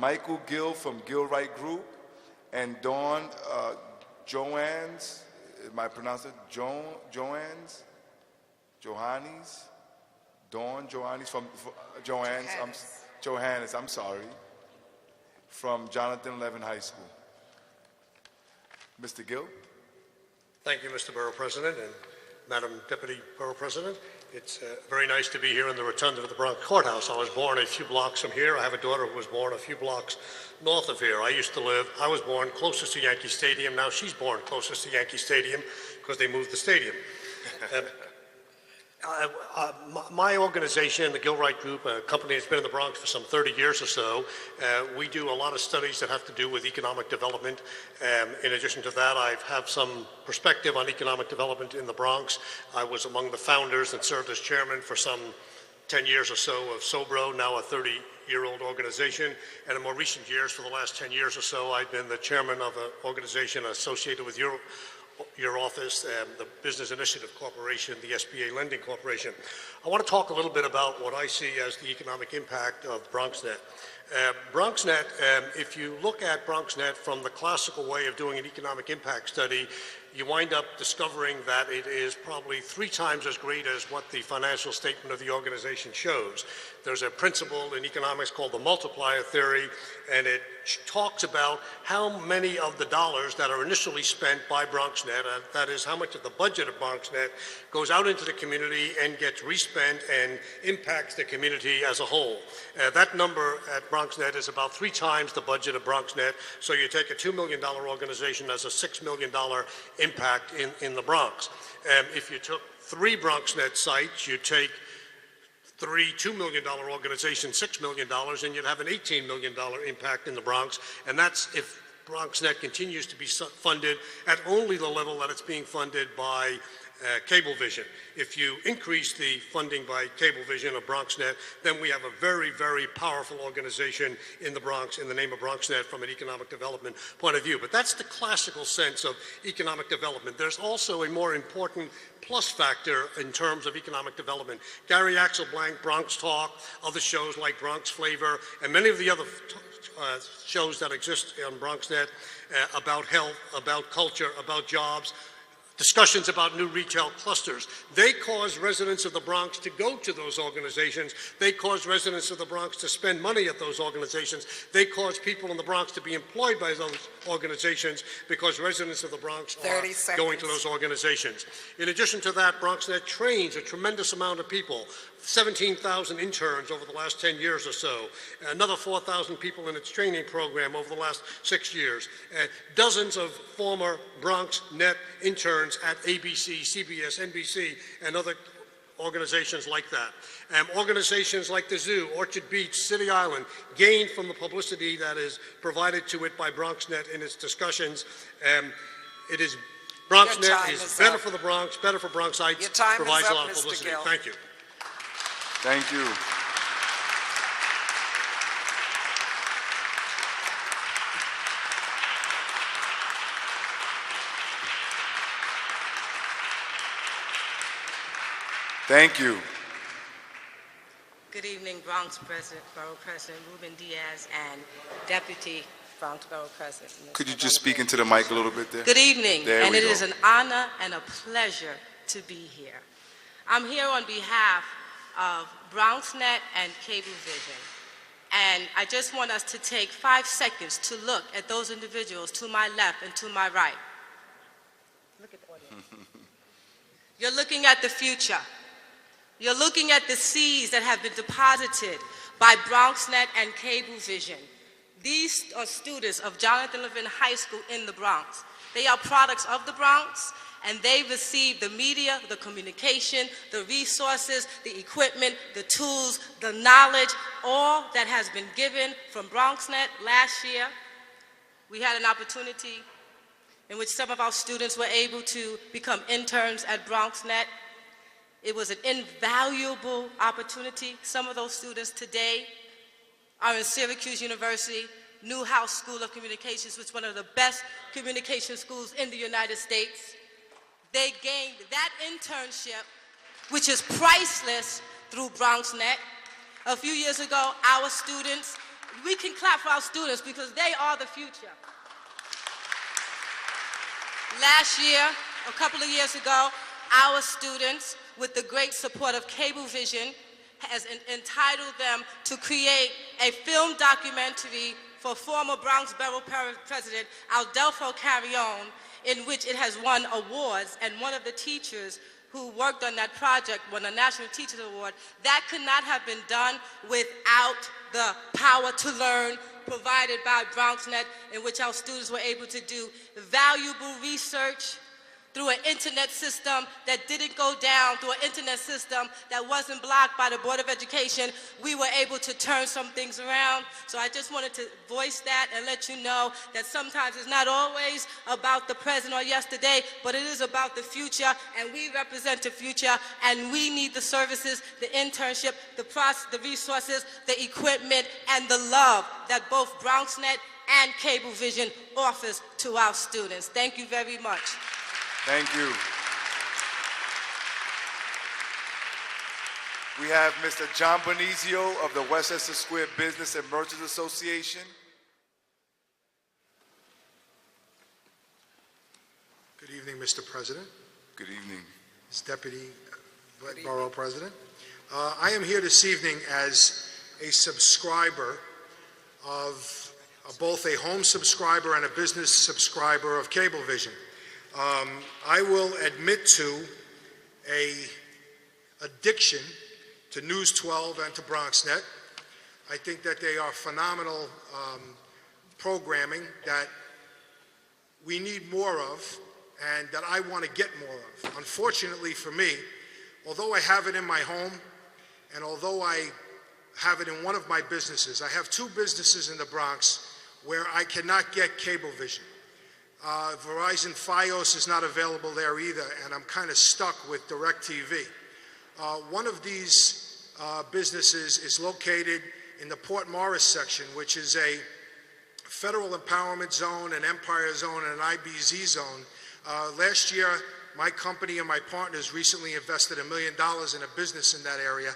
Michael Gill from Gilwright Group, and Dawn Johannes, am I pronouncing it? Johannes? Dawn Johannes from Johannes, I'm sorry, from Jonathan Levin High School. Mr. Gill? Thank you, Mr. Borough President and Madam Deputy Borough President. It's very nice to be here in the rotunda of the Bronx Courthouse. I was born a few blocks from here. I have a daughter who was born a few blocks north of here. I was born closest to Yankee Stadium. Now she's born closest to Yankee Stadium because they moved the stadium. My organization, the Gilwright Group, a company that's been in the Bronx for some 30 years or so, we do a lot of studies that have to do with economic development. In addition to that, I have some perspective on economic development in the Bronx. I was among the founders and served as chairman for some 10 years or so of SOBRO, now a 30-year-old organization. And in more recent years, for the last 10 years or so, I've been the chairman of an organization associated with your office, the Business Initiative Corporation, the SBA Lending Corporation. I want to talk a little bit about what I see as the economic impact of BronxNet. BronxNet, if you look at BronxNet from the classical way of doing an economic impact study, you wind up discovering that it is probably 3 times as great as what the financial statement of the organization shows. There's a principle in economics called the multiplier theory, and it talks about how many of the dollars that are initially spent by BronxNet, that is how much of the budget of BronxNet, goes out into the community and gets respent and impacts the community as a whole. That number at BronxNet is about 3 times the budget of BronxNet, so you take a $2 million organization as a $6 million impact in the Bronx. If you took 3 BronxNet sites, you take 3 $2 million organizations, $6 million, and you'd have an $18 million impact in the Bronx. And that's if BronxNet continues to be funded at only the level that it's being funded by Cablevision. If you increase the funding by Cablevision of BronxNet, then we have a very, very powerful organization in the Bronx in the name of BronxNet from an economic development point of view. But that's the classical sense of economic development. There's also a more important plus factor in terms of economic development. Gary Axelblank, Bronx Talk, other shows like Bronx Flavor, and many of the other shows that exist on BronxNet about health, about culture, about jobs, discussions about new retail clusters. They cause residents of the Bronx to go to those organizations. They cause residents of the Bronx to spend money at those organizations. They cause people in the Bronx to be employed by those organizations because residents of the Bronx are going to those organizations. In addition to that, BronxNet trains a tremendous amount of people. 17,000 interns over the last 10 years or so, another 4,000 people in its training program over the last 6 years, dozens of former BronxNet interns at ABC, CBS, NBC, and other organizations like that. Organizations like the Zoo, Orchard Beach, City Island, gain from the publicity that is provided to it by BronxNet in its discussions. BronxNet is better for the Bronx, better for Bronxites, provides a lot of publicity. Thank you. Thank you. Thank you. Good evening, Bronx Borough President Ruben Diaz and Deputy Bronx Borough President. Could you just speak into the mic a little bit there? Good evening, there and it go. is an honor and a pleasure to be here. I'm here on behalf of BronxNet and Cablevision, and I just want us to take 5 seconds to look at those individuals to my left and to my right. Look at the audience. You're looking at the future. You're looking at the seeds that have been deposited by BronxNet and Cablevision. These are students of Jonathan Levin High School in the Bronx. They are products of the Bronx, and they receive the media, the communication, the resources, the equipment, the tools, the knowledge, all that has been given from BronxNet. Last year, we had an opportunity in which some of our students were able to become interns at BronxNet. It was an invaluable opportunity. Some of those students today are in Syracuse University, Newhouse School of Communications, which is one of the best communication schools in the United States. They gained that internship, which is priceless, through BronxNet. A few years ago, our students We can clap for our students because they are the future. Last year, a couple of years ago, our students, with the great support of Cablevision, has entitled them to create a film documentary for former Bronx Borough President Aldelfo Carrion, in which it has won awards, and one of the teachers who worked on that project won a National Teachers Award. That could not have been done without the power to learn provided by BronxNet, in which our students were able to do valuable research through an internet system that didn't go down, through an internet system that wasn't blocked by the Board of Education. We were able to turn some things around. So I just wanted to voice that and let you know that sometimes it's not always about the present or yesterday, but it is about the future, and we represent the future, and we need the services, the internship, the resources, the equipment, and the love that both BronxNet and Cablevision offers to our students. Thank you very much. Thank you. We have Mr. John Bonizio of the Westchester Square Business and Merchants Association. Good evening, Mr. President. Good evening. As Deputy Borough President. I am here this evening as a subscriber of both a home subscriber and a business subscriber of Cablevision. I will admit to a addiction to News 12 and to BronxNet. I think that they are phenomenal programming that we need more of and that I want to get more of. Unfortunately for me, although I have it in my home and although I have it in one of my businesses, I have two businesses in the Bronx where I cannot get Cablevision. Verizon Fios is not available there either, and I'm kind of stuck with DirecTV. One of these businesses is located in the Port Morris section, which is a federal empowerment zone, an Empire zone, and an IBZ zone. Last year, my company and my partners recently invested $1 million in a business in that area.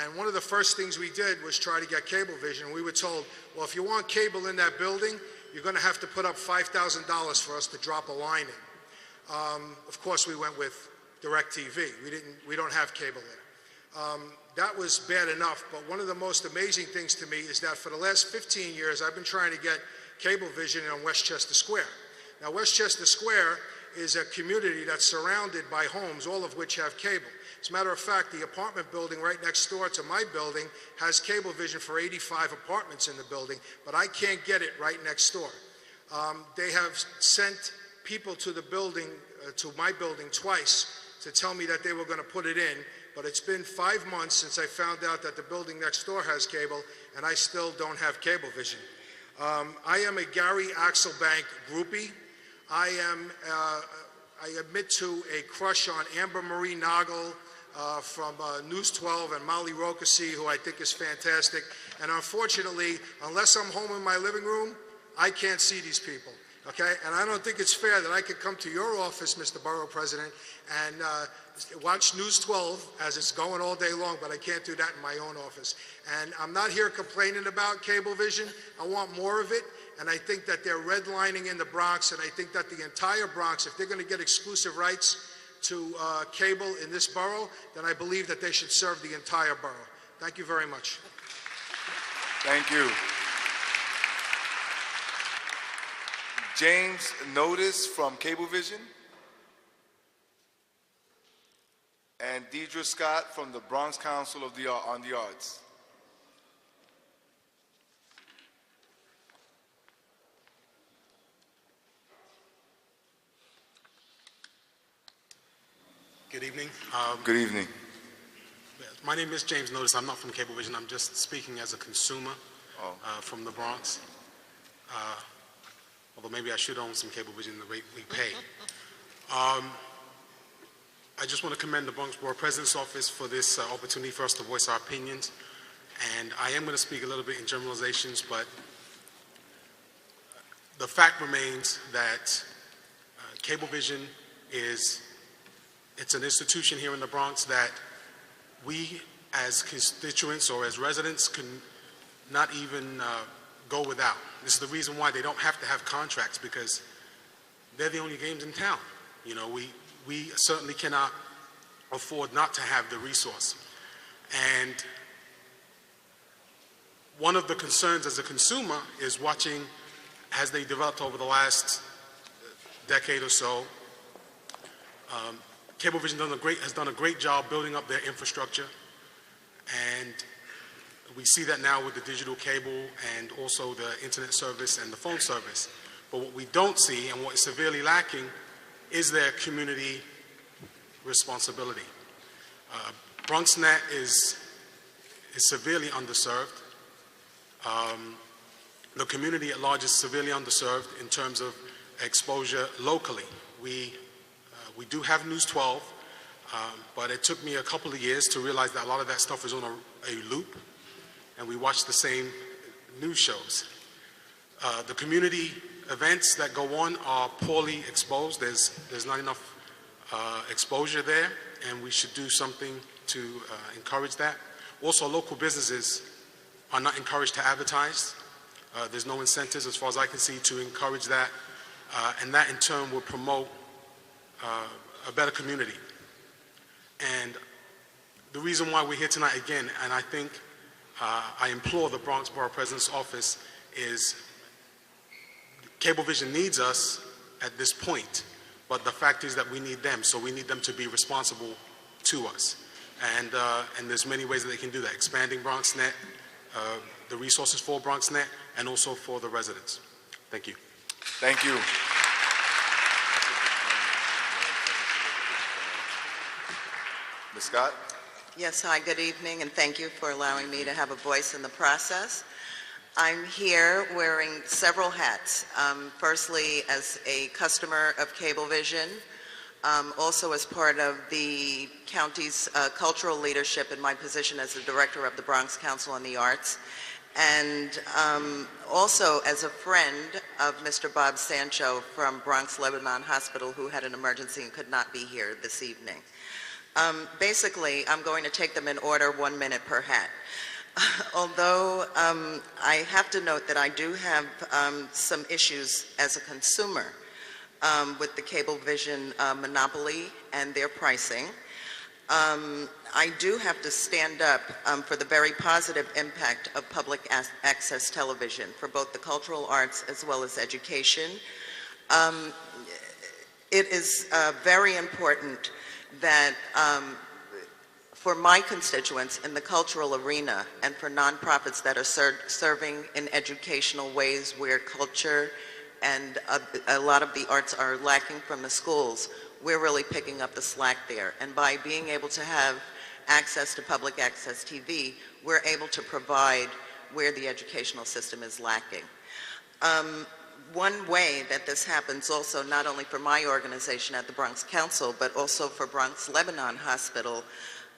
And one of the first things we did was try to get Cablevision. We were told, well, if you want cable in that building, you're going to have to put up $5,000 for us to drop a line in. Of course, we went with DirecTV. We don't have cable there. That was bad enough, but one of the most amazing things to me is that for the last 15 years, I've been trying to get Cablevision on Westchester Square. Now, Westchester Square is a community that's surrounded by homes, all of which have cable. As a matter of fact, the apartment building right next door to my building has Cablevision for 85 apartments in the building, but I can't get it right next door. They have sent people to the building, to my building twice to tell me that they were going to put it in, but it's been 5 months since I found out that the building next door has cable, and I still don't have Cablevision. I am a Gary Axelbank groupie. I admit to a crush on Amber Marie Noggle from News 12 and Molly Rokasi, who I think is fantastic. And unfortunately, unless I'm home in my living room, I can't see these people. Okay? And I don't think it's fair that I could come to your office, Mr. Borough President, and watch News 12 as it's going all day long, but I can't do that in my own office. And I'm not here complaining about Cablevision. I want more of it. And I think that they're redlining in the Bronx, and I think that the entire Bronx, if they're going to get exclusive rights to cable in this borough, then I believe that they should serve the entire borough. Thank you very much. Thank you. James Notice from Cablevision. And Deidre Scott from the Bronx Council on the Arts. Good evening. Good evening. My name is James Notice. I'm not from Cablevision. I'm just speaking as a consumer from the Bronx. Although maybe I should own some Cablevision the rate we pay. I just want to commend the Bronx Borough President's Office for this opportunity for us to voice our opinions. And I am going to speak a little bit in generalizations, but the fact remains that Cablevision it's an institution here in the Bronx that we as constituents or as residents can not even go without. This is the reason why they don't have to have contracts, because they're the only games in town. You know, we certainly cannot afford not to have the resource. And one of the concerns as a consumer is watching, as they developed over the last decade or so, Cablevision has done a great job building up their infrastructure, and we see that now with the digital cable and also the internet service and the phone service. But what we don't see, and what is severely lacking, is their community responsibility. BronxNet is severely underserved. The community at large is severely underserved in terms of exposure locally. We do have News 12, but it took me a couple of years to realize that a lot of that stuff is on a loop, and we watch the same news shows. The community events that go on are poorly exposed. There's not enough exposure there, and we should do something to encourage that. Also, local businesses are not encouraged to advertise. There's no incentives, as far as I can see, to encourage that, and that in turn will promote a better community. And the reason why we're here tonight again, and I think I implore the Bronx Borough President's Office, is Cablevision needs us at this point, but the fact is that we need them, so we need them to be responsible to us. And there's many ways that they can do that, expanding BronxNet, the resources for BronxNet, and also for the residents. Thank you. Thank you. Ms. Scott? Yes, hi, good evening, and thank you for allowing me to have a voice in the process. I'm here wearing several hats. Firstly, as a customer of Cablevision, also as part of the county's cultural leadership in my position as the director of the Bronx Council on the Arts, and also as a friend of Mr. Bob Sancho from Bronx Lebanon Hospital, who had an emergency and could not be here this evening. Basically, I'm going to take them in order, 1 minute per hat. Although I have to note that I do have some issues as a consumer with the Cablevision monopoly and their pricing, I do have to stand up for the very positive impact of public access television for both the cultural arts as well as education. It is very important that for my constituents in the cultural arena and for nonprofits that are serving in educational ways where culture and a lot of the arts are lacking from the schools, we're really picking up the slack there. And by being able to have access to public access TV, we're able to provide where the educational system is lacking. One way that this happens also, not only for my organization at the Bronx Council, but also for Bronx Lebanon Hospital,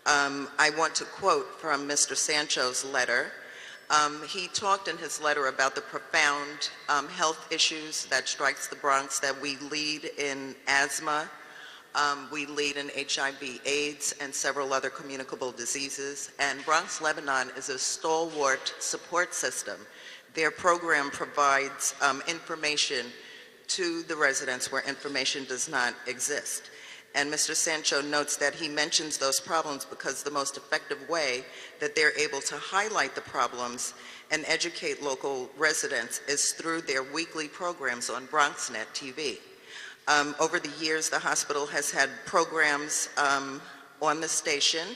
I want to quote from Mr. Sancho's letter. He talked in his letter about the profound health issues that strikes the Bronx, that we lead in asthma, we lead in HIV, AIDS, and several other communicable diseases. And Bronx Lebanon is a stalwart support system. Their program provides information to the residents where information does not exist. And Mr. Sancho notes that he mentions those problems because the most effective way that they're able to highlight the problems and educate local residents is through their weekly programs on BronxNet TV. Over the years, the hospital has had programs on the station,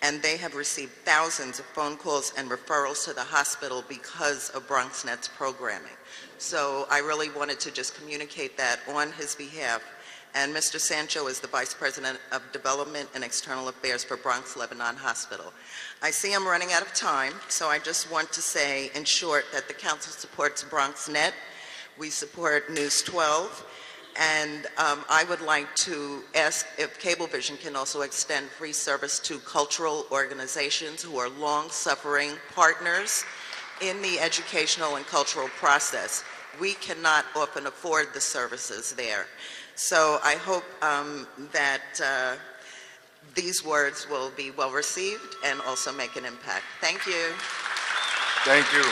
and they have received thousands of phone calls and referrals to the hospital because of BronxNet's programming. So I really wanted to just communicate that on his behalf. And Mr. Sancho is the Vice President of Development and External Affairs for Bronx Lebanon Hospital. I see I'm running out of time, so I just want to say, in short, that the Council supports BronxNet. We support News 12. And I would like to ask if Cablevision can also extend free service to cultural organizations who are long-suffering partners in the educational and cultural process. We cannot often afford the services there. So I hope that these words will be well received and also make an impact. Thank you. Thank you.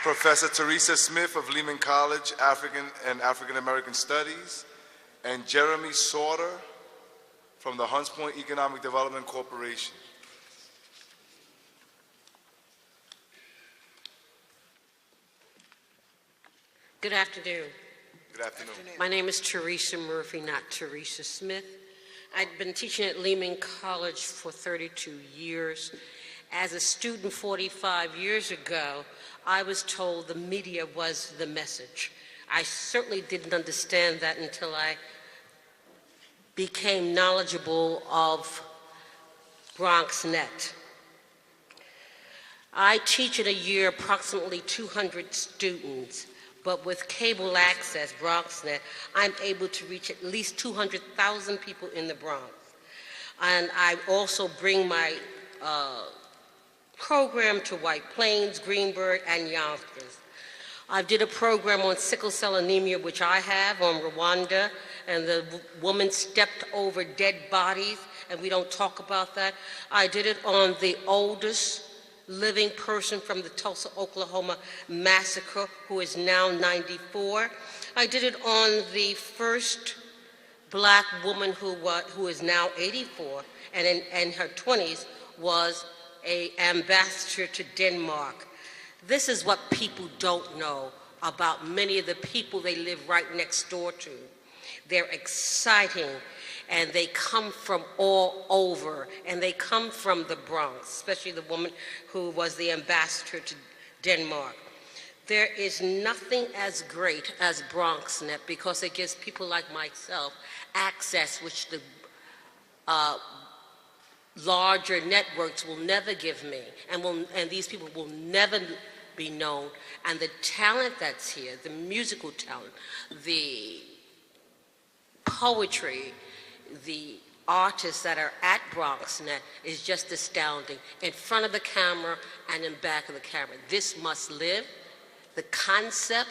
Professor Theresa Smith of Lehman College, African and African American Studies, and Jeremy Sauter from the Hunts Point Economic Development Corporation. Good afternoon. Good afternoon. My name is Theresa Murphy, not Theresa Smith. I'd been teaching at Lehman College for 32 years. As a student 45 years ago, I was told the media was the message. I certainly didn't understand that until I became knowledgeable of BronxNet. I teach in a year approximately 200 students, but with cable access, BronxNet, I'm able to reach at least 200,000 people in the Bronx. And I also bring my program to White Plains, Greenburgh, and Yonkers. I did a program on sickle cell anemia, which I have, on Rwanda, and the woman stepped over dead bodies, and we don't talk about that. I did it on the oldest living person from the Tulsa, Oklahoma massacre, who is now 94. I did it on the first black woman who is now 84, and in her 20s was an ambassador to Denmark. This is what people don't know about many of the people they live right next door to. They're exciting, and they come from all over, and they come from the Bronx, especially the woman who was the ambassador to Denmark. There is nothing as great as BronxNet because it gives people like myself access which the larger networks will never give me, and these people will never be known. And the talent that's here, the musical talent, the poetry, the artists that are at BronxNet is just astounding. In front of the camera and in back of the camera. This must live. The concept,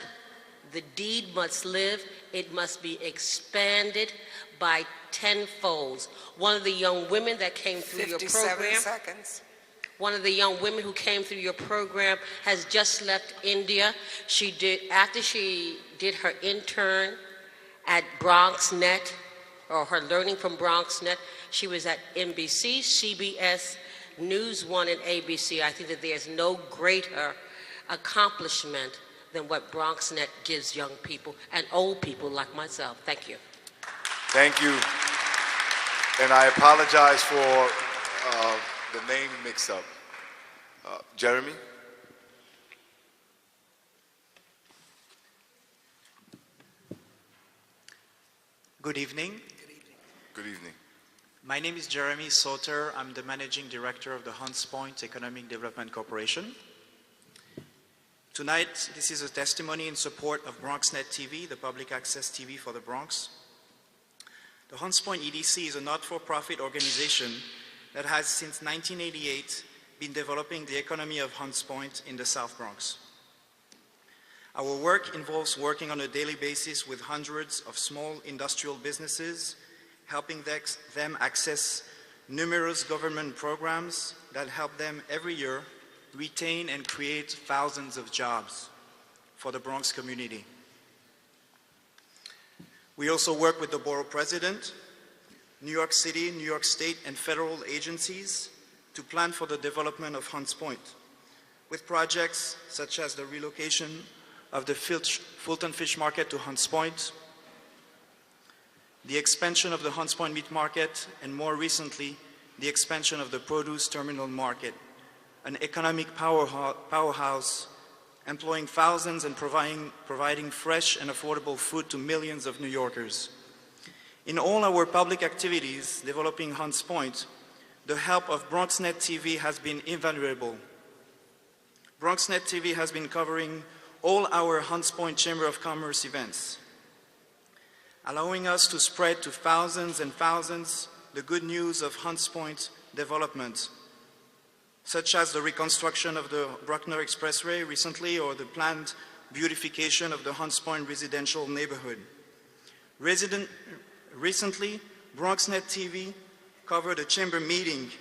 the deed must live. It must be expanded by tenfold. One of the young women that came through your program, 57 seconds. One of the young women who came through your program has just left India. After she did her intern at BronxNet, or her learning from BronxNet, she was at NBC, CBS, News One, and ABC. I think that there's no greater accomplishment than what BronxNet gives young people and old people like myself. Thank you. Thank you. And I apologize for the name mix-up. Jeremy? Good evening. Good evening. My name is Jeremy Souter. I'm the Managing Director of the Hunts Point Economic Development Corporation. Tonight, this is a testimony in support of BronxNet TV, the public access TV for the Bronx. The Hunts Point EDC is a not-for-profit organization that has since 1988 been developing the economy of Hunts Point in the South Bronx. Our work involves working on a daily basis with hundreds of small industrial businesses, helping them access numerous government programs that help them every year retain and create thousands of jobs for the Bronx community. We also work with the Borough President, New York City, New York State, and federal agencies to plan for the development of Hunts Point, with projects such as the relocation of the Fulton Fish Market to Hunts Point, the expansion of the Hunts Point Meat Market, and more recently, the expansion of the Produce Terminal Market, an economic powerhouse employing thousands and providing fresh and affordable food to millions of New Yorkers. In all our public activities developing Hunts Point, the help of BronxNet TV has been invaluable. BronxNet TV has been covering all our Hunts Point Chamber of Commerce events, allowing us to spread to thousands and thousands the good news of Hunts Point development, such as the reconstruction of the Bruckner Expressway recently, or the planned beautification of the Hunts Point residential neighborhood. Recently, BronxNet TV covered a chamber meeting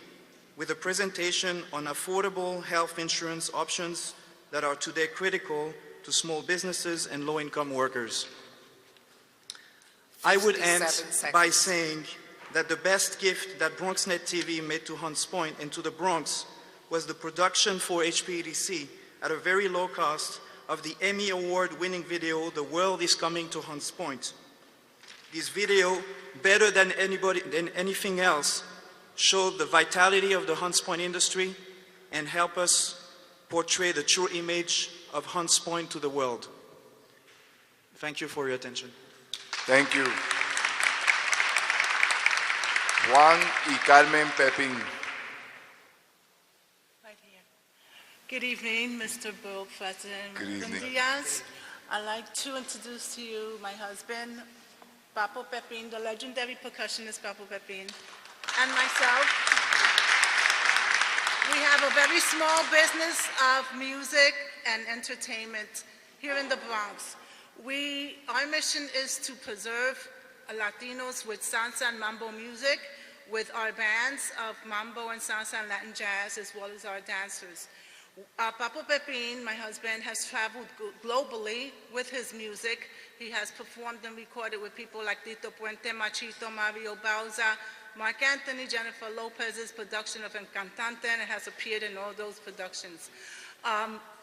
with a presentation on affordable health insurance options that are today critical to small businesses and low-income workers. I would end 57 seconds. by saying that the best gift that BronxNet TV made to Hunts Point and to the Bronx was the production for HPEDC at a very low cost of the Emmy Award-winning video, The World is Coming to Hunts Point. This video, better than anything else, showed the vitality of the Hunts Point industry and helped us portray the true image of Hunts Point to the world. Thank you for your attention. Thank you. Juan y Carmen Pepin. Right here. Good evening, Mr. Borough President. Good evening. Diaz. I'd like to introduce to you my husband, Papo Pepin, the legendary percussionist Papo Pepin, and myself. We have a very small business of music and entertainment here in the Bronx. Our mission is to preserve Latinos with salsa and mambo music, with our bands of mambo and salsa and Latin jazz, as well as our dancers. Papo Pepin, my husband, has traveled globally with his music. He has performed and recorded with people like Tito Puente, Machito, Mario Bauza, Mark Anthony, Jennifer Lopez's production of Encantante, and has appeared in all those productions.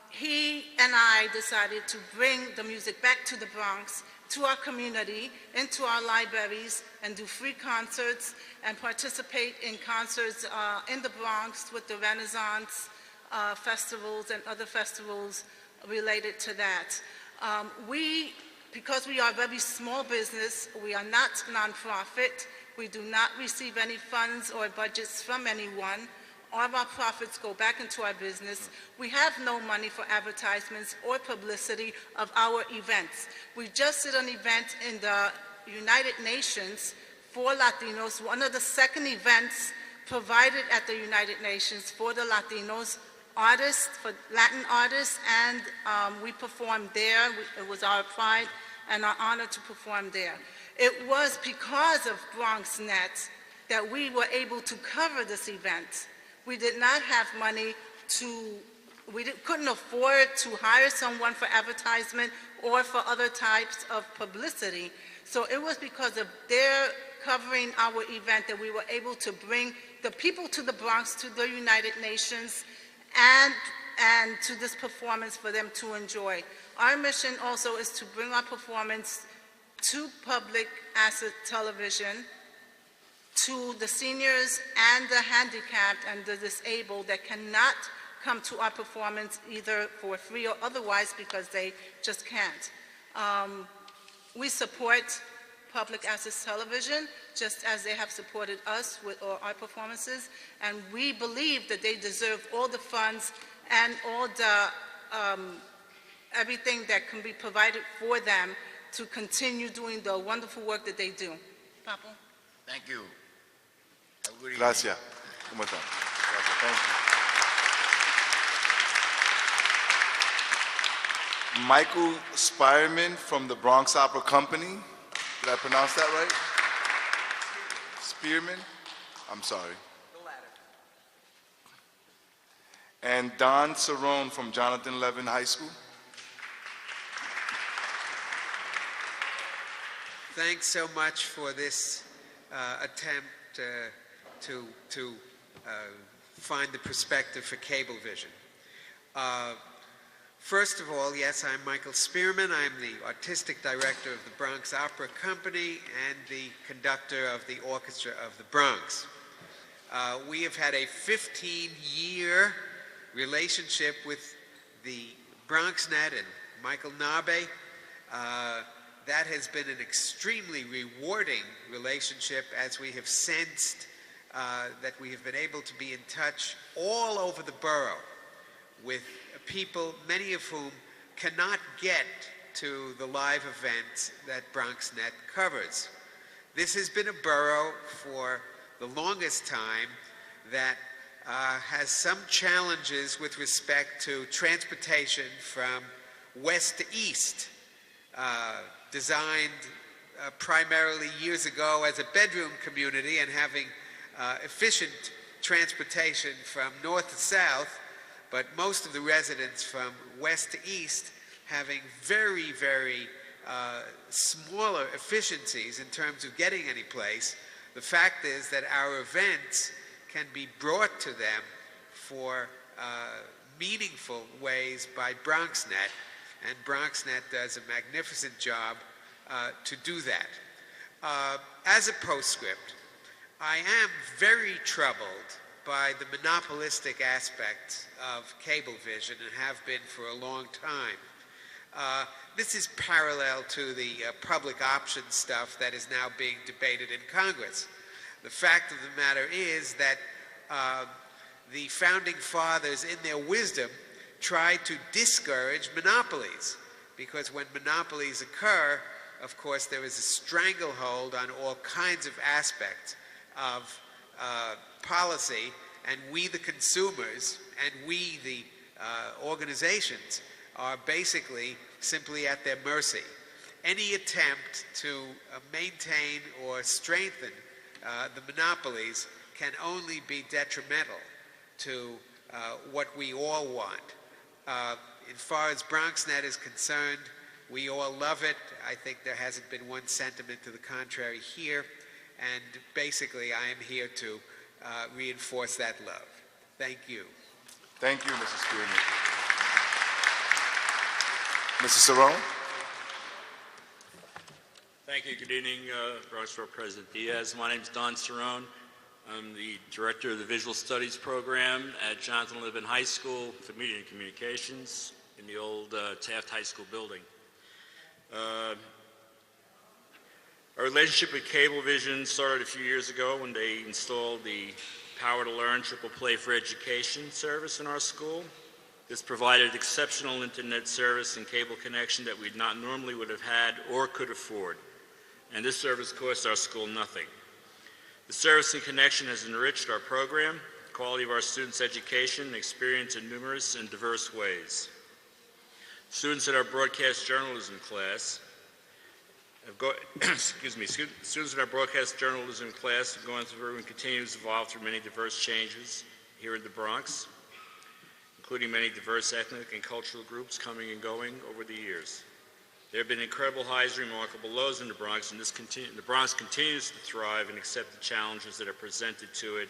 He and I decided to bring the music back to the Bronx, to our community, into our libraries, and do free concerts and participate in concerts in the Bronx with the Renaissance festivals and other festivals related to that. Because we are a very small business, we are not nonprofit, we do not receive any funds or budgets from anyone. All of our profits go back into our business. We have no money for advertisements or publicity of our events. We just did an event in the United Nations for Latinos, one of the second events provided at the United Nations for the Latinos, artists, for Latin artists, and we performed there. It was our pride and our honor to perform there. It was because of BronxNet that we were able to cover this event. We did not have money couldn't afford to hire someone for advertisement or for other types of publicity. So it was because of their covering our event that we were able to bring the people to the Bronx, to the United Nations, and to this performance for them to enjoy. Our mission also is to bring our performance to public access television, to the seniors and the handicapped and the disabled that cannot come to our performance either for free or otherwise because they just can't. We support public access television just as they have supported us with our performances, and we believe that they deserve all the funds and all the everything that can be provided for them to continue doing the wonderful work that they do. Papo? Thank you. Gracias. ¿Cómo está? Gracias. Thank you. Michael Spearman from the Bronx Opera Company. Did I pronounce that right? Spearman? I'm sorry. The latter. And Don Cerrone from Jonathan Levin High School. Thanks so much for this attempt to find the perspective for Cablevision. First of all, yes, I'm Michael Spearman. I'm the artistic director of the Bronx Opera Company and the conductor of the Orchestra of the Bronx. We have had a 15-year relationship with the BronxNet and Michael Nabe. That has been an extremely rewarding relationship as we have sensed that we have been able to be in touch all over the borough with people, many of whom cannot get to the live events that BronxNet covers. This has been a borough for the longest time that has some challenges with respect to transportation from west to east. Designed primarily years ago as a bedroom community and having efficient transportation from north to south, but most of the residents from west to east having very, very smaller efficiencies in terms of getting any place. The fact is that our events can be brought to them for meaningful ways by BronxNet, and BronxNet does a magnificent job to do that. As a postscript, I am very troubled by the monopolistic aspects of Cablevision and have been for a long time. This is parallel to the public option stuff that is now being debated in Congress. The fact of the matter is that the founding fathers, in their wisdom, tried to discourage monopolies, because when monopolies occur, of course, there is a stranglehold on all kinds of aspects of policy, and we, the consumers, and we, the organizations, are basically simply at their mercy. Any attempt to maintain or strengthen the monopolies can only be detrimental to what we all want. As far as BronxNet is concerned, we all love it. I think there hasn't been one sentiment to the contrary here, and basically I am here to reinforce that love. Thank you. Thank you, Mrs. Spearman. Mrs. Cerrone? Thank you. Good evening, Bronx Borough President Diaz. My name is Don Cerrone. I'm the Director of the Visual Studies Program at Jonathan Lippman High School for Media and Communications in the old Taft High School building. Our relationship with Cablevision started a few years ago when they installed the Power to Learn Triple Play for Education service in our school. This provided exceptional internet service and cable connection that we not normally would have had or could afford. And this service cost our school nothing. The service and connection has enriched our program, the quality of our students' education and experience in numerous and diverse ways. Students at our broadcast journalism class have students in our broadcast journalism class have gone through and continue to evolve through many diverse changes here in the Bronx, including many diverse ethnic and cultural groups coming and going over the years. There have been incredible highs and remarkable lows in the Bronx, and the Bronx continues to thrive and accept the challenges that are presented to it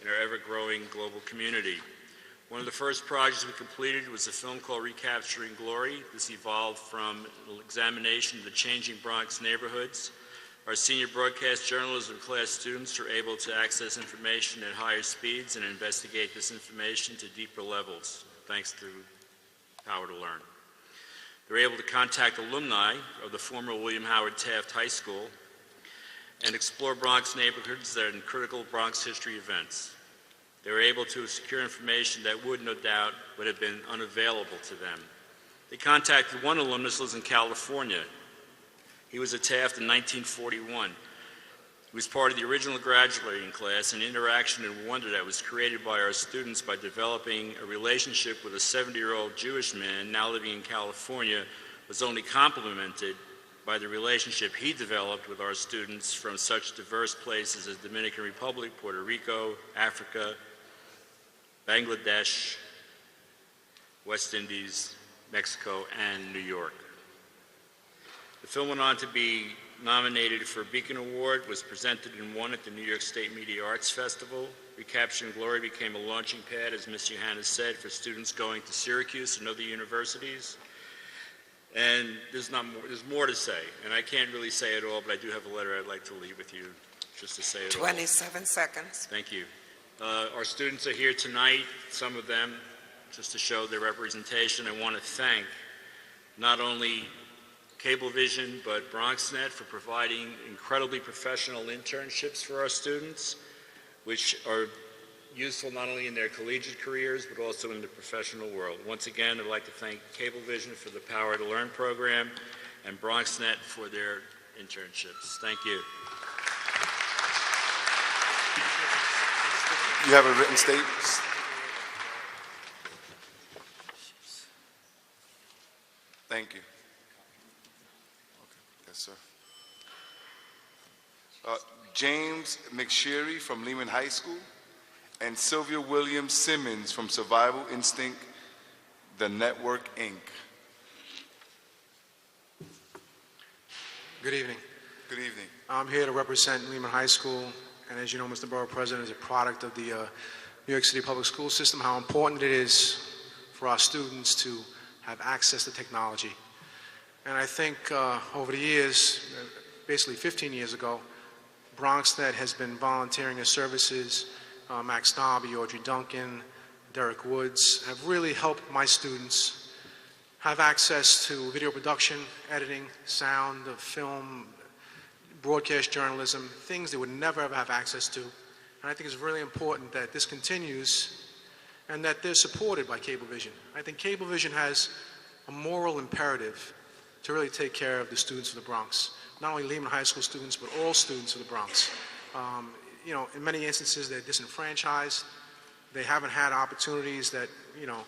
in our ever-growing global community. One of the first projects we completed was a film called Recapturing Glory. This evolved from an examination of the changing Bronx neighborhoods. Our senior broadcast journalism class students are able to access information at higher speeds and investigate this information to deeper levels, thanks to Power to Learn. They're able to contact alumni of the former William Howard Taft High School and explore Bronx neighborhoods that are in critical Bronx history events. They were able to secure information that would, no doubt, would have been unavailable to them. They contacted one alumnus who lives in California. He was at Taft in 1941. He was part of the original graduating class, an interaction and wonder that was created by our students by developing a relationship with a 70-year-old Jewish man now living in California was only complemented by the relationship he developed with our students from such diverse places as Dominican Republic, Puerto Rico, Africa, Bangladesh, West Indies, Mexico, and New York. The film went on to be nominated for a Beacon Award, was presented and won at the New York State Media Arts Festival. Recapturing Glory became a launching pad, as Ms. Johanna said, for students going to Syracuse and other universities. And there's more to say, and I can't really say it all, but I do have a letter I'd like to leave with you just to say it all. 27 seconds. Thank you. Our students are here tonight, some of them, just to show their representation. I want to thank not only Cablevision, but BronxNet for providing incredibly professional internships for our students, which are useful not only in their collegiate careers, but also in the professional world. Once again, I'd like to thank Cablevision for the Power to Learn program and BronxNet for their internships. Thank you. You have a written statement? Thank you. Okay. Yes, sir. James McSherry from Lehman High School. and Sylvia Williams Simmons from Survival Instinct, The Network, Inc. Good evening. Good evening. I'm here to represent Lehman High School, and as you know, Mr. Borough President is a product of the New York City public school system, how important it is for our students to have access to technology. And I think over the years, basically 15 years ago, BronxNet has been volunteering its services. Max Darby, Audrey Duncan, Derek Woods have really helped my students have access to video production, editing, sound, film, broadcast journalism, things they would never ever have access to. And I think it's really important that this continues and that they're supported by Cablevision. I think Cablevision has a moral imperative to really take care of the students of the Bronx. Not only Lehman High School students, but all students of the Bronx. You know, in many instances, they're disenfranchised. They haven't had opportunities that, you know,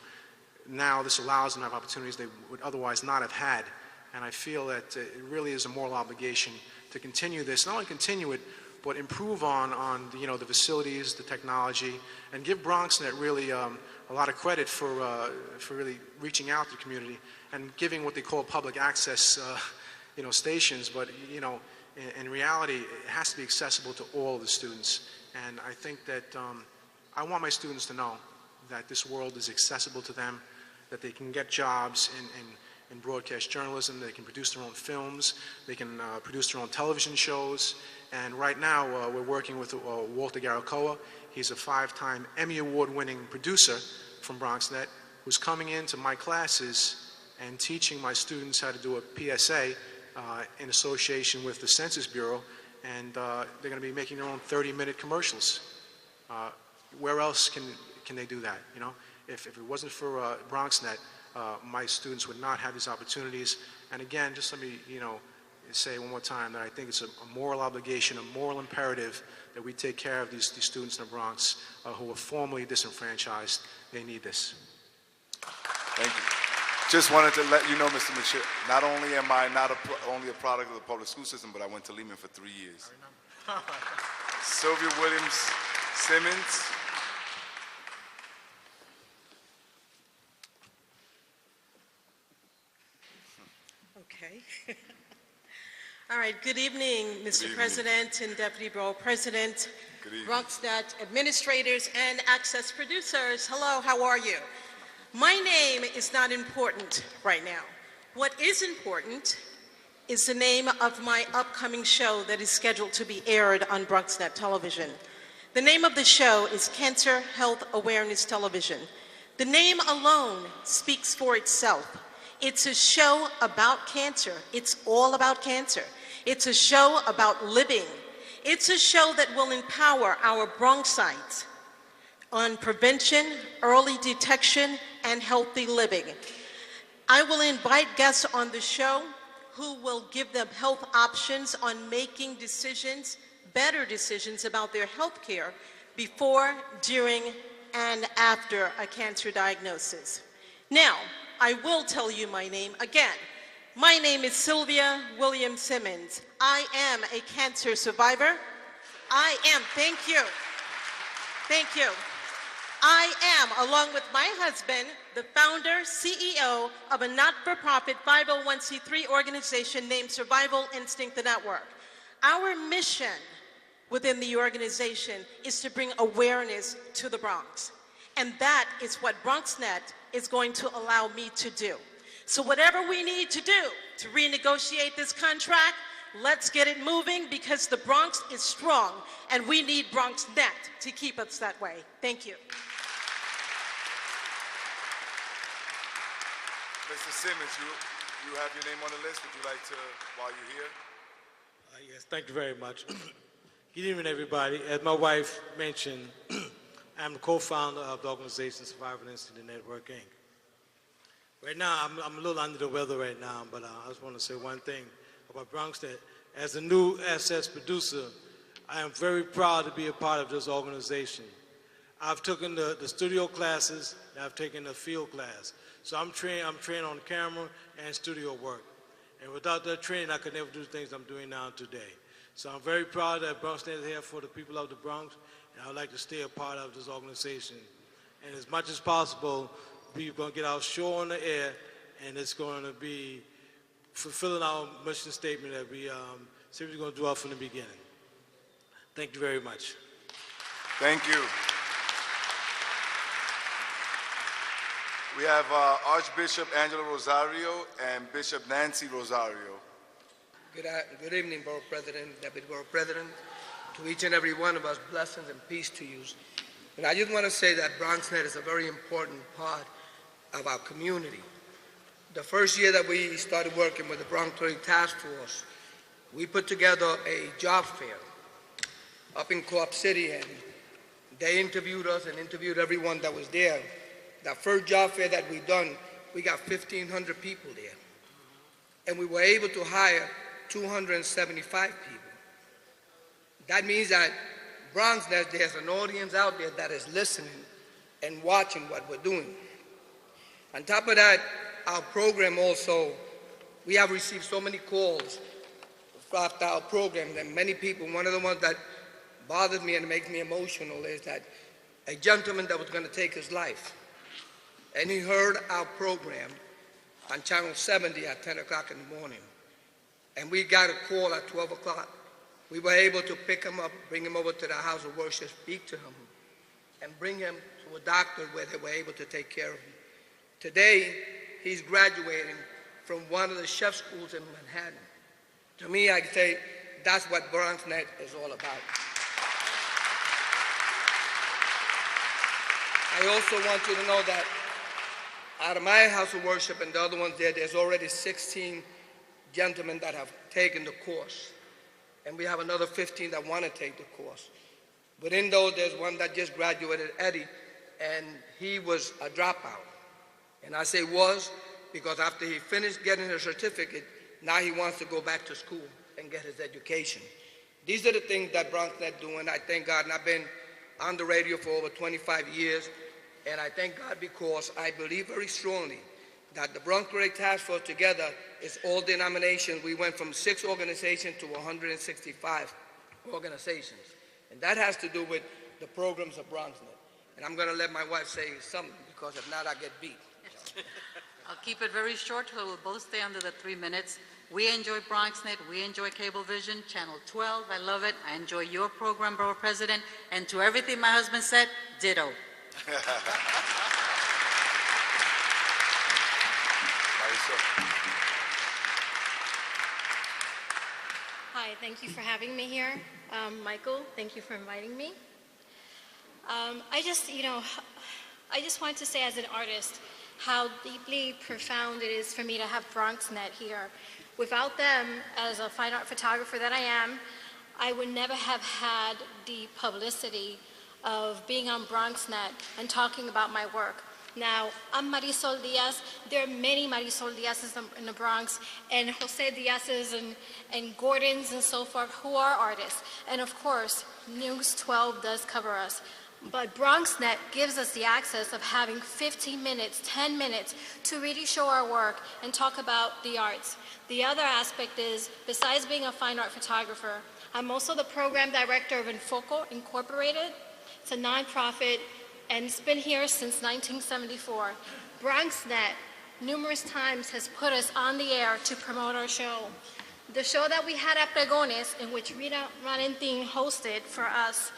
now this allows them to have opportunities they would otherwise not have had. And I feel that it really is a moral obligation to continue this, not only continue it, but improve on the, you know, the facilities, the technology, and give BronxNet really a lot of credit for really reaching out to the community and giving what they call public access, you know, stations. But, you know, in reality, it has to be accessible to all of the students. And I think that I want my students to know that this world is accessible to them, that they can get jobs in broadcast journalism, they can produce their own films, they can produce their own television shows. And right now, we're working with Walter Garacoa. He's a 5-time Emmy Award-winning producer from BronxNet who's coming into my classes and teaching my students how to do a PSA in association with the Census Bureau, and they're going to be making their own 30-minute commercials. Where else can they do that? You know, if it wasn't for BronxNet, my students would not have these opportunities. And again, just let me, you know, say one more time that I think it's a moral obligation, a moral imperative that we take care of these students in the Bronx who were formerly disenfranchised. They need this. Thank you. Just wanted to let you know, Mr. McSherry, not only am I not only a product of the public school system, but I went to Lehman for 3 years. Sylvia Williams Simmons. Okay. All right, good evening, Mr. President and Deputy Borough President, BronxNet administrators, and access producers. Hello, how are you? My name is not important right now. What is important is the name of my upcoming show that is scheduled to be aired on BronxNet television. The name of the show is Cancer Health Awareness Television. The name alone speaks for itself. It's a show about cancer. It's all about cancer. It's a show about living. It's a show that will empower our Bronxites on prevention, early detection, and healthy living. I will invite guests on the show who will give them health options on making decisions, better decisions about their health care before, during, and after a cancer diagnosis. Now, I will tell you my name again. My name is Sylvia Williams Simmons. I am a cancer survivor. Thank you. Thank you. I am, along with my husband, the founder, CEO of a not-for-profit 501c3 organization named Survival Instinct, the Network. Our mission within the organization is to bring awareness to the Bronx. And that is what BronxNet is going to allow me to do. So whatever we need to do to renegotiate this contract, let's get it moving, because the Bronx is strong and we need BronxNet to keep us that way. Thank you. Mr. Simmons, you have your name on the list. Would you like to, while you're here? Yes, thank you very much. Good evening, everybody. As my wife mentioned, I'm the co-founder of the organization Survival Instinct Network, Inc. Right now, I'm a little under the weather right now, but I just want to say one thing about BronxNet. As a new SS producer, I am very proud to be a part of this organization. I've taken the studio classes, and I've taken the field class. So I'm trained on camera and studio work. And without that training, I could never do the things I'm doing now today. So I'm very proud that BronxNet is here for the people of the Bronx, and I would like to stay a part of this organization. And as much as possible, we're going to get our show on the air, and it's going to be fulfilling our mission statement that we said we're going to do out from the beginning. Thank you very much. Thank you. We have Archbishop Angela Rosario and Bishop Nancy Rosario. Good evening, Borough President, Deputy Borough President. To each and every one of us, blessings and peace to you. And I just want to say that BronxNet is a very important part of our community. The first year that we started working with the Bronx Trade Task Force, we put together a job fair up in Co-op City, and they interviewed us and interviewed everyone that was there. That first job fair that we done, we got 1,500 people there. And we were able to hire 275 people. That means that BronxNet, there's an audience out there that is listening and watching what we're doing. On top of that, our program also, we have received so many calls after our program that many people, one of the ones that bothers me and makes me emotional is that a gentleman that was going to take his life, and he heard our program on Channel 70 at 10 o'clock in the morning. And we got a call at 12 o'clock. We were able to pick him up, bring him over to the house of worship, speak to him, and bring him to a doctor where they were able to take care of him. Today, he's graduating from one of the chef schools in Manhattan. To me, I say that's what BronxNet is all about. I also want you to know that out of my house of worship and the other ones there's already 16 gentlemen that have taken the course. And we have another 15 that want to take the course. Within those, there's one that just graduated, Eddie, and he was a dropout. And I say was because after he finished getting his certificate, now he wants to go back to school and get his education. These are the things that BronxNet do, and I thank God. And I've been on the radio for over 25 years, and I thank God because I believe very strongly that the Bronx Trade Task Force together is all denominations. We went from 6 organizations to 165 organizations. And that has to do with the programs of BronxNet. And I'm going to let my wife say something because if not, I get beat. I'll keep it very short so we'll both stay under the 3 minutes. We enjoy BronxNet. We enjoy Cablevision, Channel 12. I love it. I enjoy your program, Borough President. And to everything my husband said, ditto. Hi, thank you for having me here. Michael, thank you for inviting me. I just wanted to say as an artist how deeply profound it is for me to have BronxNet here. Without them, as a fine art photographer that I am, I would never have had the publicity of being on BronxNet and talking about my work. Now, I'm Marisol Diaz. There are many Marisol Diaz's in the Bronx, and Jose Diaz's and Gordon's and so forth, who are artists. And of course, News 12 does cover us. But BronxNet gives us the access of having 15 minutes, 10 minutes to really show our work and talk about the arts. The other aspect is, besides being a fine art photographer, I'm also the program director of Enfoco Incorporated. It's a nonprofit, and it's been here since 1974. BronxNet numerous times has put us on the air to promote our show. The show that we had at Pregones, in which Rita Valentin hosted for us,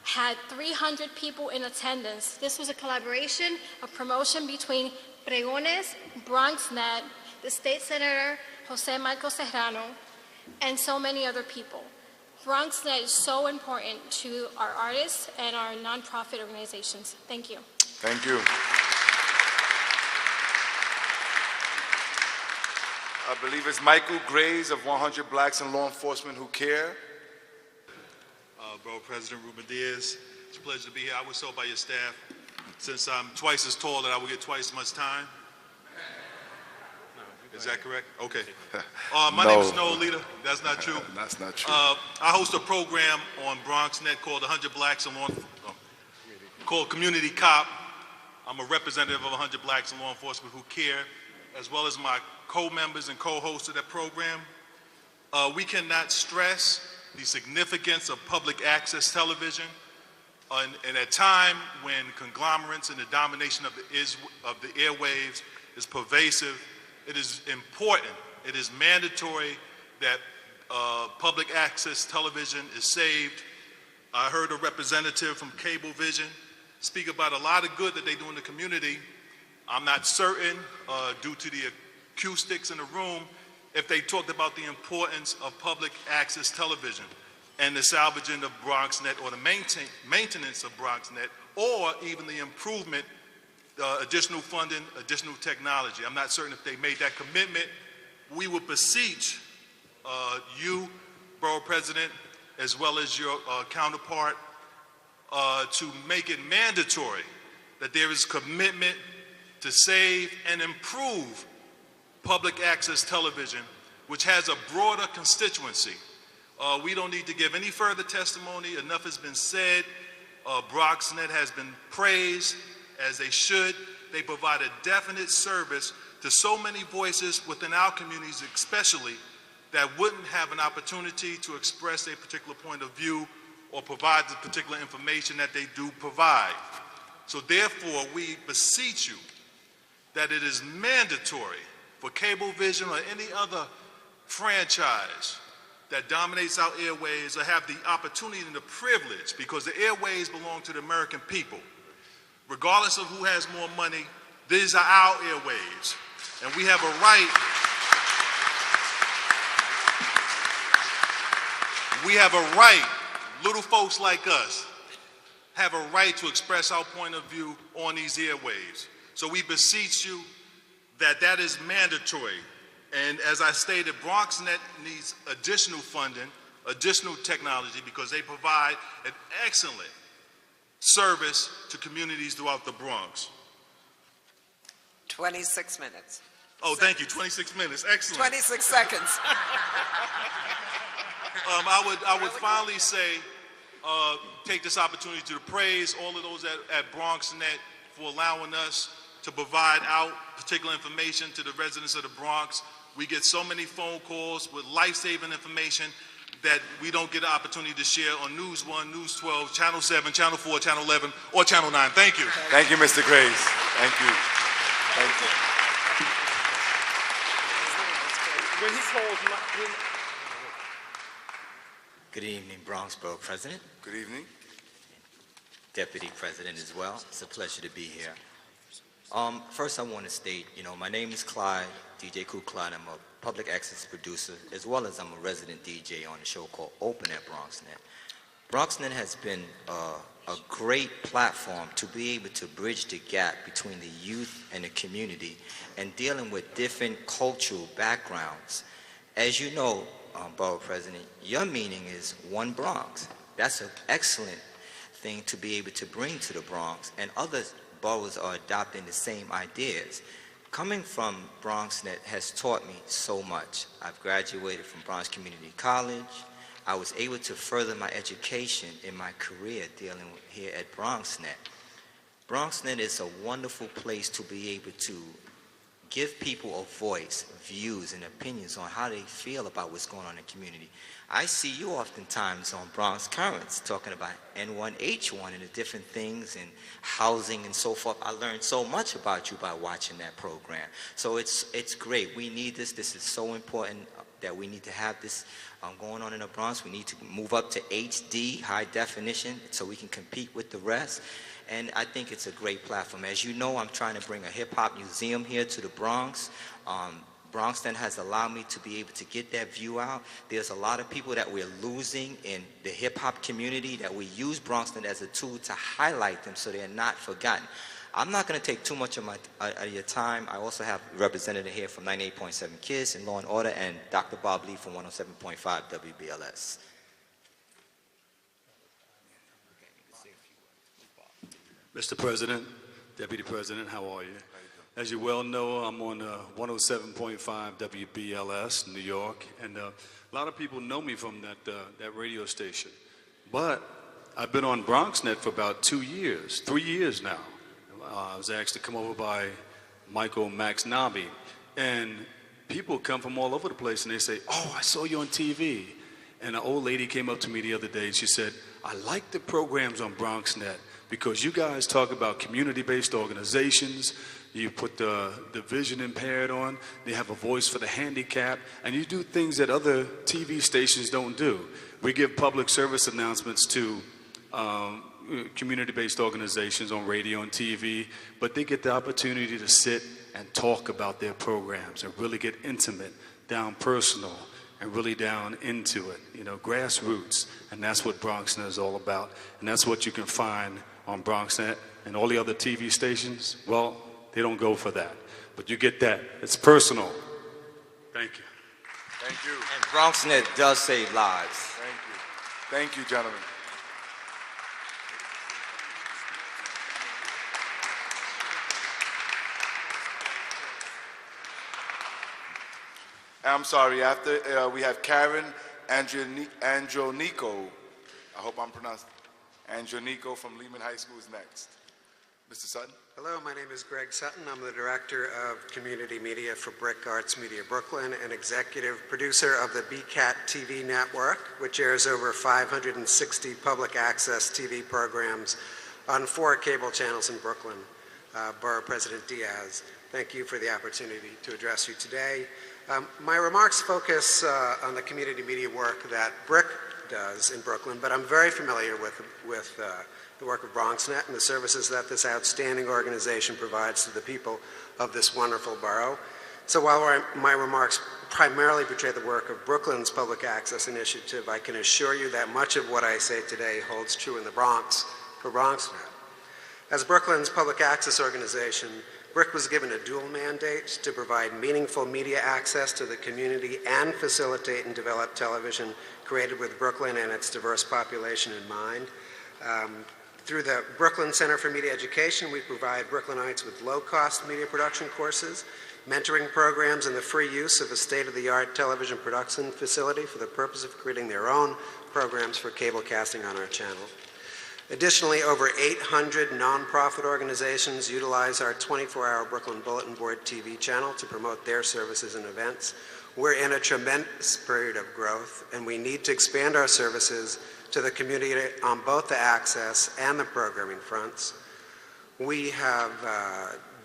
had 300 people in attendance. This was a collaboration, a promotion between Pregones, BronxNet, the State Senator Jose Marcos Serrano, and so many other people. BronxNet is so important to our artists and our nonprofit organizations. Thank you. Thank you. I believe it's Michael Grays of 100 Blacks in Law Enforcement Who Care. Borough President Ruben Diaz, it's a pleasure to be here. I was told by your staff, since I'm twice as tall, that I will get twice as much time. Is that correct? Okay. My name is Noah Leader. That's not true. That's not true. I host a program on BronxNet called 100 Blacks in Law called Community Cop. I'm a representative of 100 Blacks in Law Enforcement Who Care. as well as my co-members and co-hosts of that program. We cannot stress the significance of public access television. And at a time when conglomerates and the domination of the airwaves is pervasive, it is important, it is mandatory that public access television is saved. I heard a representative from Cablevision speak about a lot of good that they do in the community. I'm not certain, due to the acoustics in the room, if they talked about the importance of public access television and the salvaging of BronxNet or the maintenance of BronxNet, or even the improvement, additional funding, additional technology. I'm not certain if they made that commitment. We would beseech you, Borough President, as well as your counterpart, to make it mandatory that there is commitment to save and improve public access television, which has a broader constituency. We don't need to give any further testimony. Enough has been said. BronxNet has been praised, as they should. They provide a definite service to so many voices within our communities, especially, that wouldn't have an opportunity to express a particular point of view or provide the particular information that they do provide. So therefore, we beseech you that it is mandatory for Cablevision or any other franchise that dominates our airways to have the opportunity and the privilege, because the airways belong to the American people. Regardless of who has more money, these are our airwaves, and we have a right. We have a right, little folks like us, have a right to express our point of view on these airwaves. So we beseech you that that is mandatory. And as I stated, BronxNet needs additional funding, additional technology, because they provide an excellent service to communities throughout the Bronx. 26 minutes. Oh, thank you, 26 minutes, excellent. 26 seconds. I would finally say, take this opportunity to praise all of those at BronxNet for allowing us to provide out particular information to the residents of the Bronx. We get so many phone calls with life-saving information that we don't get an opportunity to share on News 1, News 12, Channel 7, Channel 4, Channel 11, or Channel 9. Thank you. Thank you, Mr. Grace. Thank you. Thank you. Good evening, Bronx Borough President. Good evening. Deputy President as well. It's a pleasure to be here. First, I want to state, my name is Clyde, DJ Clyde. I'm a public access producer, as well as I'm a resident DJ on a show called Open at BronxNet. BronxNet has been a great platform to be able to bridge the gap between the youth and the community and dealing with different cultural backgrounds. As you know, Borough President, your meaning is One Bronx. That's an excellent thing to be able to bring to the Bronx, and other boroughs are adopting the same ideas. Coming from BronxNet has taught me so much. I've graduated from Bronx Community College. I was able to further my education in my career dealing with here at BronxNet. BronxNet is a wonderful place to be able to give people a voice, views, and opinions on how they feel about what's going on in the community. I see you oftentimes on Bronx Currents talking about N1H1 and the different things and housing and so forth. I learned so much about you by watching that program. So it's great. We need this. This is so important that we need to have this going on in the Bronx. We need to move up to HD, high definition, so we can compete with the rest. And I think it's a great platform. As you know, I'm trying to bring a hip-hop museum here to the Bronx. BronxNet has allowed me to be able to get that view out. There's a lot of people that we're losing in the hip-hop community that we use BronxNet as a tool to highlight them so they're not forgotten. I'm not going to take too much of your time. I also have a representative here from 98.7 KISS and Law and Order, and Dr. Bob Lee from 107.5 WBLS. Mr. President, Deputy President, how are you? As you well know, I'm on 107.5 WBLS, New York, and a lot of people know me from that radio station. But I've been on BronxNet for about 3 years now. I was asked to come over by Michael Max Nobby, And people come from all over the place and they say, oh, I saw you on TV. And an old lady came up to me the other day and she said, I like the programs on BronxNet because you guys talk about community-based organizations. You put the vision impaired on. They have a voice for the handicapped. And you do things that other TV stations don't do. We give public service announcements to community-based organizations on radio and TV, but they get the opportunity to sit and talk about their programs and really get intimate, down personal, and really down into it, you know, grassroots. And that's what BronxNet is all about. And that's what you can find on BronxNet. And all the other TV stations, well, they don't go for that. But you get that. It's personal. Thank you. Thank you. And BronxNet does save lives. Thank you. Thank you, gentlemen. I'm sorry, after we have Karen Andronico. I hope I'm pronouncing Andronico from Lehman High School is next. Mr. Sutton? Hello, my name is Greg Sutton. I'm the Director of Community Media for Brick Arts Media Brooklyn and Executive Producer of the BCAT TV Network, which airs over 560 public access TV programs on 4 cable channels in Brooklyn. Borough President Diaz, thank you for the opportunity to address you today. My remarks focus on the community media work that Brick does in Brooklyn, but I'm very familiar with the work of BronxNet and the services that this outstanding organization provides to the people of this wonderful borough. So while my remarks primarily portray the work of Brooklyn's Public Access Initiative, I can assure you that much of what I say today holds true in the Bronx for BronxNet. As Brooklyn's public access organization, Brick was given a dual mandate to provide meaningful media access to the community and facilitate and develop television created with Brooklyn and its diverse population in mind. Through the Brooklyn Center for Media Education, we provide Brooklynites with low-cost media production courses, mentoring programs, and the free use of a state-of-the-art television production facility for the purpose of creating their own programs for cable casting on our channel. Additionally, over 800 nonprofit organizations utilize our 24-hour Brooklyn Bulletin Board TV channel to promote their services and events. We're in a tremendous period of growth, and we need to expand our services to the community on both the access and the programming fronts. We have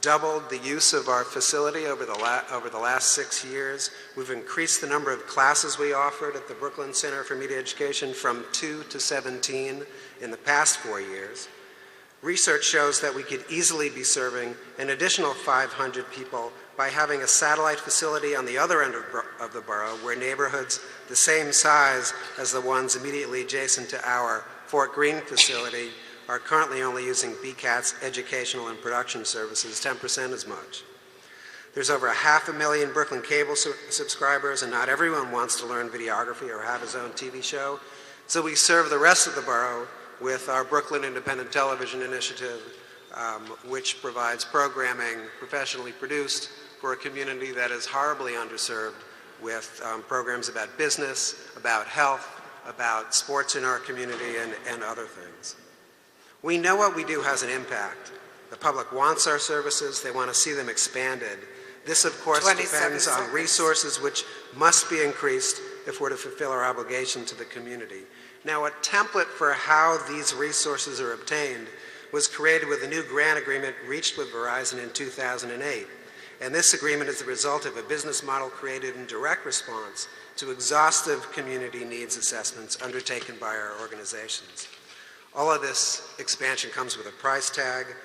doubled the use of our facility over the last 6 years. We've increased the number of classes we offered at the Brooklyn Center for Media Education from 2 to 17 in the past 4 years. Research shows that we could easily be serving an additional 500 people by having a satellite facility on the other end of the borough where neighborhoods the same size as the ones immediately adjacent to our Fort Greene facility are currently only using BCAT's educational and production services 10% as much. There's over 500,000 Brooklyn cable subscribers, and not everyone wants to learn videography or have his own TV show. So we serve the rest of the borough with our Brooklyn Independent Television Initiative, which provides programming professionally produced for a community that is horribly underserved with programs about business, about health, about sports in our community, and other things. We know what we do has an impact. The public wants our services. They want to see them expanded. This, of course, depends on resources which must be increased if we're to fulfill our obligation to the community. Now, a template for how these resources are obtained was created with a new grant agreement reached with Verizon in 2008. And this agreement is the result of a business model created in direct response to exhaustive community needs assessments undertaken by our organizations. All of this expansion comes with a price tag.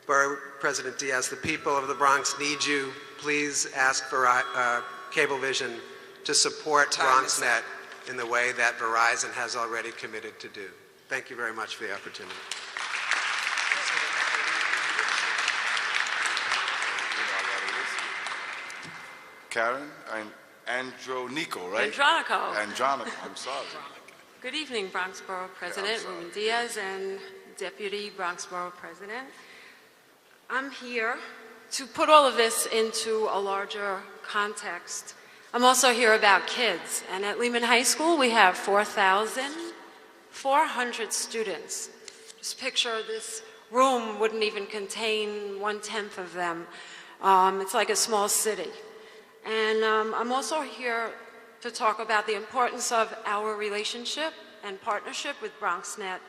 Borough President Diaz, the people of the Bronx need you. Please ask for Cablevision to support BronxNet in the way that Verizon has already committed to do. Thank you very much for the opportunity. Karen Andronico, right? Andronico, I'm sorry. Good evening, Bronx Borough President Ruben Diaz and Deputy Bronx Borough President. I'm here to put all of this into a larger context. I'm also here about kids, and at Lehman High School we have 4,400 students. Just picture this room wouldn't even contain 1/10 of them. It's like a small city. And I'm also here to talk about the importance of our relationship and partnership with BronxNet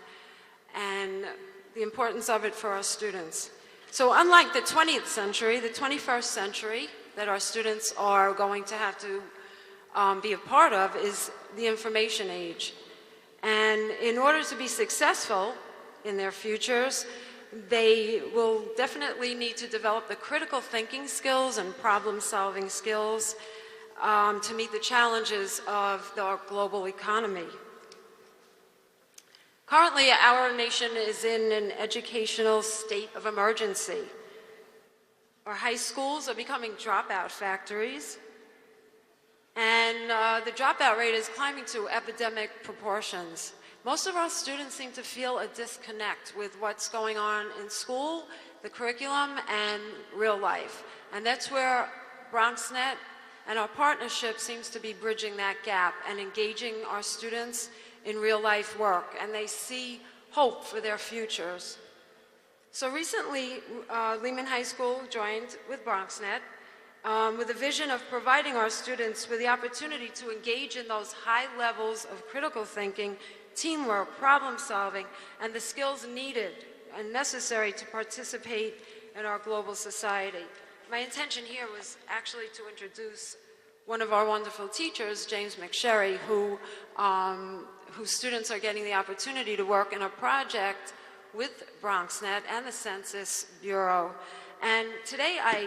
and the importance of it for our students. So unlike the 20th century, the 21st century that our students are going to have to be a part of is the information age. And in order to be successful in their futures, they will definitely need to develop the critical thinking skills and problem-solving skills to meet the challenges of the global economy. Currently, our nation is in an educational state of emergency. Our high schools are becoming dropout factories, and the dropout rate is climbing to epidemic proportions. Most of our students seem to feel a disconnect with what's going on in school, the curriculum, and real life. And that's where BronxNet and our partnership seems to be bridging that gap and engaging our students in real life work, and they see hope for their futures. So recently, Lehman High School joined with BronxNet with a vision of providing our students with the opportunity to engage in those high levels of critical thinking, teamwork, problem solving, and the skills needed and necessary to participate in our global society. My intention here was actually to introduce one of our wonderful teachers, James McSherry, whose students are getting the opportunity to work in a project with BronxNet and the Census Bureau. And today I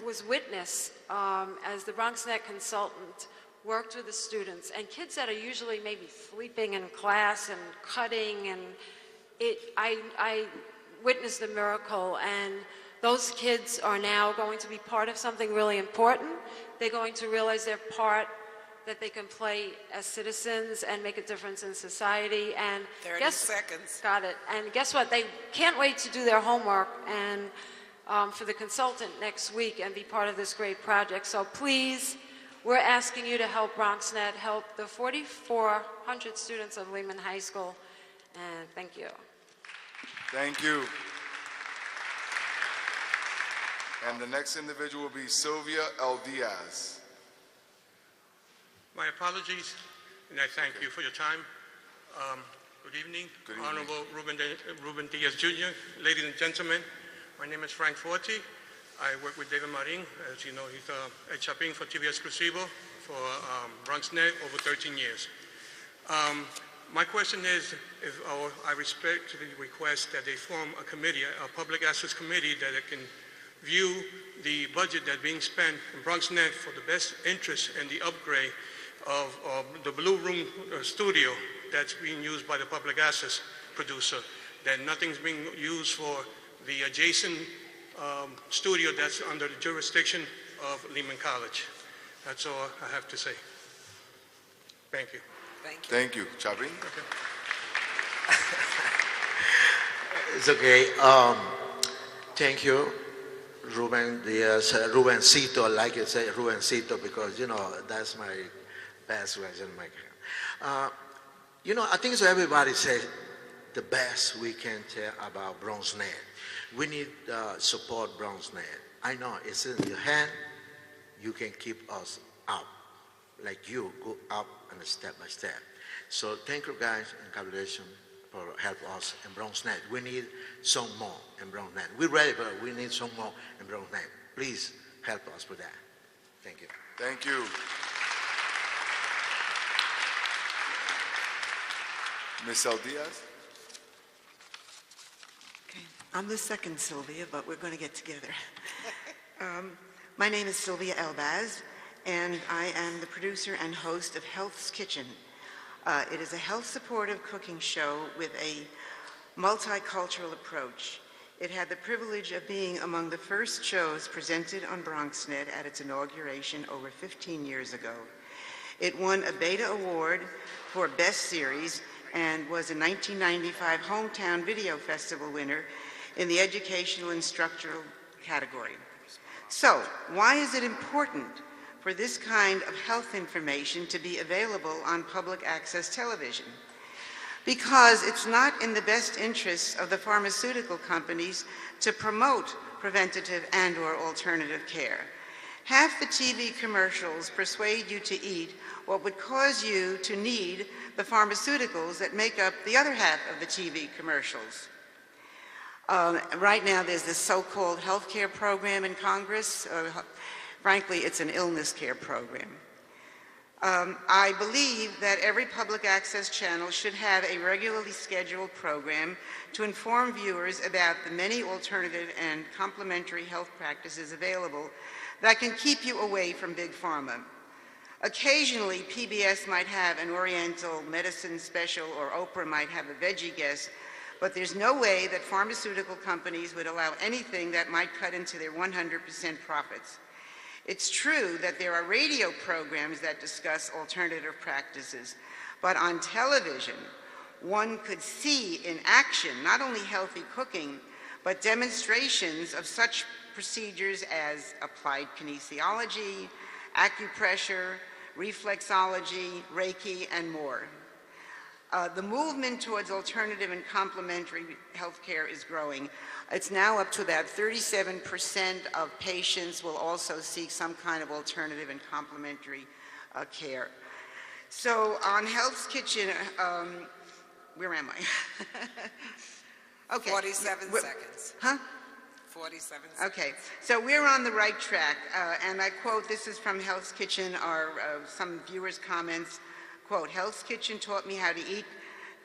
was witness as the BronxNet consultant worked with the students and kids that are usually maybe sleeping in class and cutting, and I witnessed the miracle, and those kids are now going to be part of something really important. They're going to realize their part that they can play as citizens and make a difference in society. And 30 seconds. Got it. And guess what? They can't wait to do their homework and for the consultant next week and be part of this great project. So please, we're asking you to help BronxNet help the 4,400 students of Lehman High School. And thank you. Thank you. And the next individual will be Sylvia L. Diaz. My apologies, and I thank you for your time. Good evening. Good evening. Honorable Ruben Diaz Jr., ladies and gentlemen. My name is Frank Forti. I work with David Marin. As you know, he's a chapping for TV Exclusivo for BronxNet over 13 years. My question is, I respectfully request that they form a committee, a public access committee that can view the budget that's being spent in BronxNet for the best interest and the upgrade of the Blue Room studio that's being used by the public access producer, that nothing's being used for the adjacent studio that's under the jurisdiction of Lehman College. That's all I have to say. Thank you. Thank you. Chabin? Okay. It's okay. Thank you, Ruben Diaz, Rubencito. I like to say Rubencito because, you know, that's my best version. You know, I think so everybody says the best we can tell about BronxNet. We need support BronxNet. I know it's in your hand. You can keep us up, like you go up and step by step. So thank you guys and congratulations for help us in BronxNet. We need some more in BronxNet. We're ready, but we need some more in BronxNet. Please help us with that. Thank you. Thank you. Ms. L. Diaz? I'm the second Sylvia, but we're going to get together. My name is Sylvia Elbaz, and I am the producer and host of Health's Kitchen. It is a health-supportive cooking show with a multicultural approach. It had the privilege of being among the first shows presented on BronxNet at its inauguration over 15 years ago. It won a Beta Award for Best Series and was a 1995 Hometown Video Festival winner in the educational instructional category. So, why is it important for this kind of health information to be available on public access television? Because it's not in the best interests of the pharmaceutical companies to promote preventative and/or alternative care. Half the TV commercials persuade you to eat what would cause you to need the pharmaceuticals that make up the other half of the TV commercials. Right now, there's this so-called health care program in Congress. Frankly, it's an illness care program. I believe that every public access channel should have a regularly scheduled program to inform viewers about the many alternative and complementary health practices available that can keep you away from Big Pharma. Occasionally, PBS might have an Oriental medicine special, or Oprah might have a veggie guest, but there's no way that pharmaceutical companies would allow anything that might cut into their 100% profits. It's true that there are radio programs that discuss alternative practices, but on television, one could see in action not only healthy cooking, but demonstrations of such procedures as applied kinesiology, acupressure, reflexology, Reiki, and more. The movement towards alternative and complementary healthcare is growing. It's now up to about 37% of patients will also seek some kind of alternative and complementary care. So on Hell's Kitchen, where am I? Okay. 47 seconds. Huh? 47 seconds. Okay, so we're on the right track, and I quote, this is from Hell's Kitchen, some viewers' comments, quote, Hell's Kitchen taught me how to eat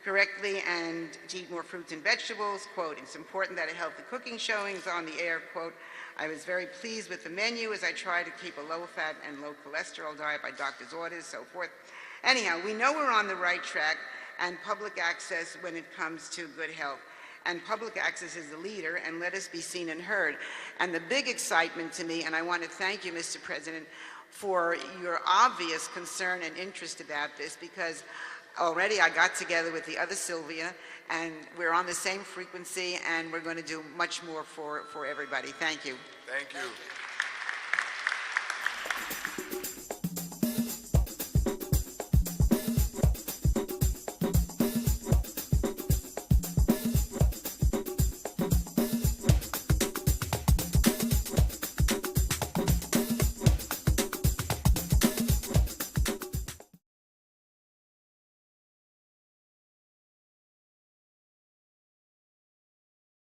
correctly and to eat more fruits and vegetables, quote, it's important that a healthy cooking showing is on the air, quote, I was very pleased with the menu as I try to keep a low-fat and low-cholesterol diet by doctor's orders, so forth. Anyhow, we know we're on the right track, and public access when it comes to good health. And public access is the leader, and let us be seen and heard. And the big excitement to me, and I want to thank you, Mr. President, for your obvious concern and interest about this, because already I got together with the other Sylvia, and we're on the same frequency, and we're going to do much more for everybody. Thank you. Thank you.